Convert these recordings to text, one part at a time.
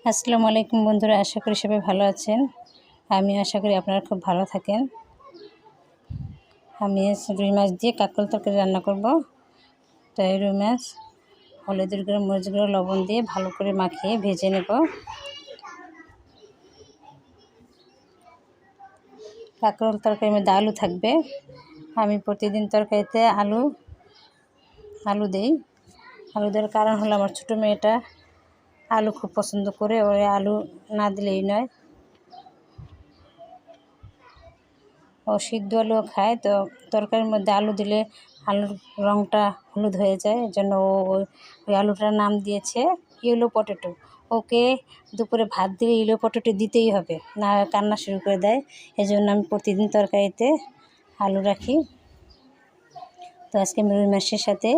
আসসালামু আলাইকুম বন্ধুরা, আশা করি সবাই ভালো আছেন। আমি আশা করি আপনারা খুব ভালো থাকেন। আমি রুই মাছ দিয়ে কাঁকরোল তরকারি রান্না করব। তাই রুই মাছ হলুদের গুঁড়ো, মরিচ গুঁড়ো, লবণ দিয়ে ভালো করে মাখিয়ে ভেজে নেব। কাঁকরোল তরকারির মধ্যে আলু থাকবে। আমি প্রতিদিন তরকারিতে আলু দিই। আলু দেওয়ার কারণ হলো আমার ছোটো মেয়েটা আলু খুব পছন্দ করে, ওরে আলু না দিলেই নয়। ও সিদ্ধ আলুও খায়, তো তরকারির মধ্যে আলু দিলে আলুর রঙটা হলুদ হয়ে যায়। এজন্য ও ওই আলুটার নাম দিয়েছে ইয়েলো পটেটো। ওকে দুপুরে ভাত দিলে ইয়েলো পটেটো দিতেই হবে, না কান্না শুরু করে দেয়। এজন্য আমি প্রতিদিন তরকারিতে আলু রাখি। তো আজকে আমি রুই মাছের সাথে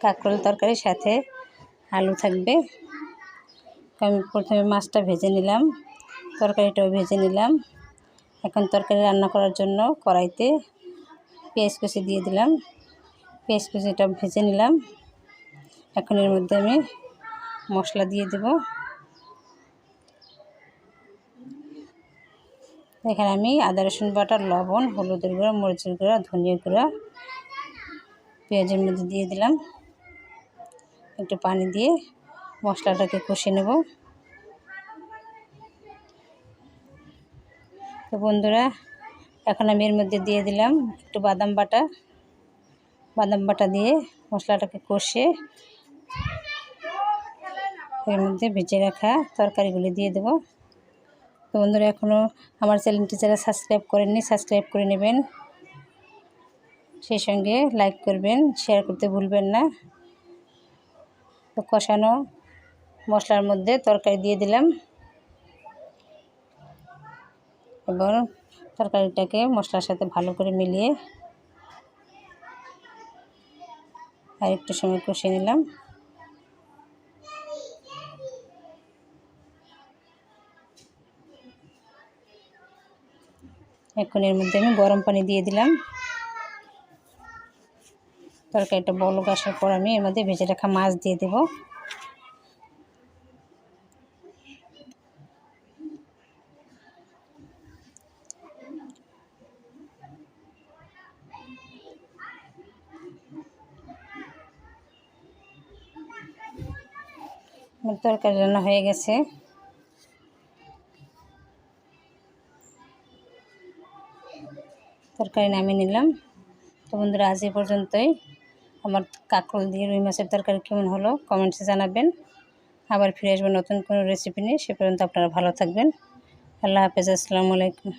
কাঁকরোল তরকারির সাথে আলু থাকবে। আমি প্রথমে মাছটা ভেজে নিলাম, তরকারিটাও ভেজে নিলাম। এখন তরকারি রান্না করার জন্য কড়াইতে পেঁয়াজ কুচি দিয়ে দিলাম। পেঁয়াজ কুচিটা ভেজে নিলাম। এখন এর মধ্যে আমি মশলা দিয়ে দেব। এখানে আমি আদা রসুন বাটা, লবণ, হলুদের গুঁড়া, মরিচের গুঁড়া, ধনিয়া গুঁড়া পেঁয়াজের মধ্যে দিয়ে দিলাম। একটু পানি দিয়ে মশলাটাকে কষে নেব। তো বন্ধুরা, এখন আমি এর মধ্যে দিয়ে দিলাম একটু বাদাম বাটা দিয়ে মশলাটাকে কষে এর মধ্যে ভেজে রাখা তরকারিগুলি দিয়ে দেব। তো বন্ধুরা, এখনও আমার চ্যানেলটি যারা সাবস্ক্রাইব করেননি, সাবস্ক্রাইব করে নেবেন। সেই সঙ্গে লাইক করবেন, শেয়ার করতে ভুলবেন না। তো কষানো মশলার মধ্যে তরকারি দিয়ে দিলাম এবং তরকারিটাকে মশলার সাথে ভালো করে মিলিয়ে আর একটু সময় কষিয়ে নিলাম। এখন এর মধ্যে আমি গরম পানি দিয়ে দিলাম। তরকারিটা বলক আসার পর আমি এর মধ্যে ভেজে রাখা মাছ দিয়ে দেব। তরকারি রান্না হয়ে গেছে। তরকারি নামিয়ে নিলাম। তো বন্ধুরা, আজ এই পর্যন্তই। আমার কাঁকরোল দিয়ে রুই মাছের তরকারি কেমন হলো কমেন্টসে জানাবেন। আবার ফিরে আসবো নতুন কোনো রেসিপি নিয়ে। সে পর্যন্ত আপনারা ভালো থাকবেন। আল্লাহ হাফেজ। আসসালামু আলাইকুম।